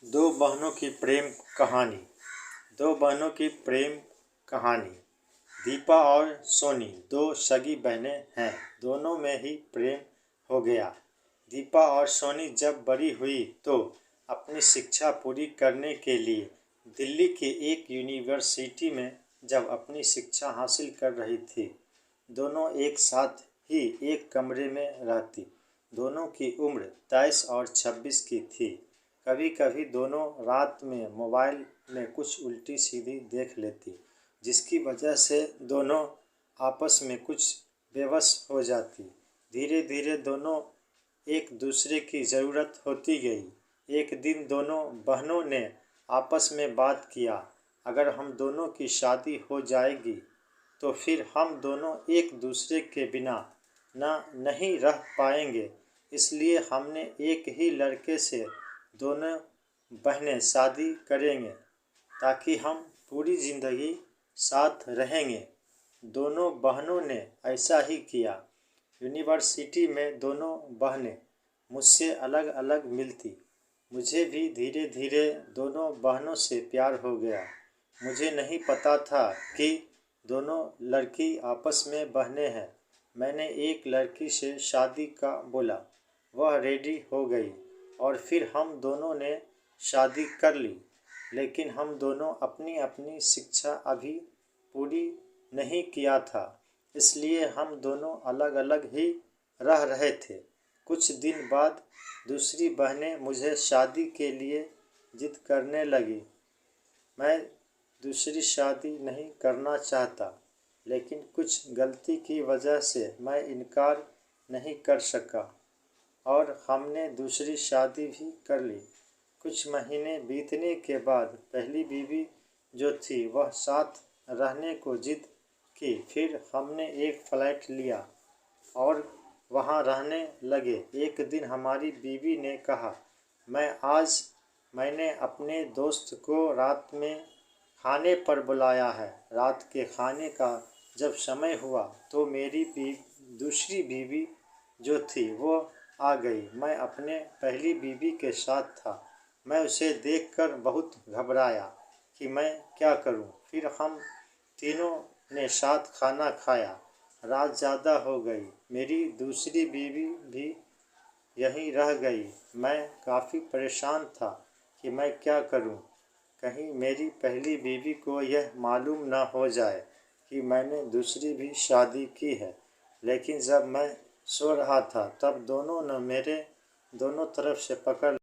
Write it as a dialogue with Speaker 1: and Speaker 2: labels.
Speaker 1: दो बहनों की प्रेम कहानी। दो बहनों की प्रेम कहानी। दीपा और सोनी दो सगी बहनें हैं। दोनों में ही प्रेम हो गया। दीपा और सोनी जब बड़ी हुई तो अपनी शिक्षा पूरी करने के लिए दिल्ली के एक यूनिवर्सिटी में जब अपनी शिक्षा हासिल कर रही थी, दोनों एक साथ ही एक कमरे में रहती। दोनों की उम्र 23 और 26 की थी। कभी कभी दोनों रात में मोबाइल में कुछ उल्टी सीधी देख लेती, जिसकी वजह से दोनों आपस में कुछ बेबस हो जाती। धीरे धीरे दोनों एक दूसरे की ज़रूरत होती गई। एक दिन दोनों बहनों ने आपस में बात किया, अगर हम दोनों की शादी हो जाएगी तो फिर हम दोनों एक दूसरे के बिना नहीं रह पाएंगे। इसलिए हमने एक ही लड़के से दोनों बहनें शादी करेंगे ताकि हम पूरी ज़िंदगी साथ रहेंगे। दोनों बहनों ने ऐसा ही किया। यूनिवर्सिटी में दोनों बहनें मुझसे अलग अलग मिलती। मुझे भी धीरे धीरे दोनों बहनों से प्यार हो गया। मुझे नहीं पता था कि दोनों लड़की आपस में बहनें हैं। मैंने एक लड़की से शादी का बोला, वह रेडी हो गई और फिर हम दोनों ने शादी कर ली। लेकिन हम दोनों अपनी अपनी शिक्षा अभी पूरी नहीं किया था, इसलिए हम दोनों अलग अलग ही रह रहे थे। कुछ दिन बाद दूसरी बहनें मुझे शादी के लिए जिद करने लगी। मैं दूसरी शादी नहीं करना चाहता, लेकिन कुछ गलती की वजह से मैं इनकार नहीं कर सका और हमने दूसरी शादी भी कर ली। कुछ महीने बीतने के बाद पहली बीवी जो थी वह साथ रहने को जिद की। फिर हमने एक फ्लैट लिया और वहाँ रहने लगे। एक दिन हमारी बीवी ने कहा, मैंने अपने दोस्त को रात में खाने पर बुलाया है। रात के खाने का जब समय हुआ तो मेरी दूसरी बीवी जो थी वो आ गई। मैं अपने पहली बीवी के साथ था। मैं उसे देखकर बहुत घबराया कि मैं क्या करूं। फिर हम तीनों ने साथ खाना खाया। रात ज़्यादा हो गई। मेरी दूसरी बीवी भी यहीं रह गई। मैं काफ़ी परेशान था कि मैं क्या करूं, कहीं मेरी पहली बीवी को यह मालूम न हो जाए कि मैंने दूसरी भी शादी की है। लेकिन जब मैं सो रहा था तब दोनों ने मेरे दोनों तरफ से पकड़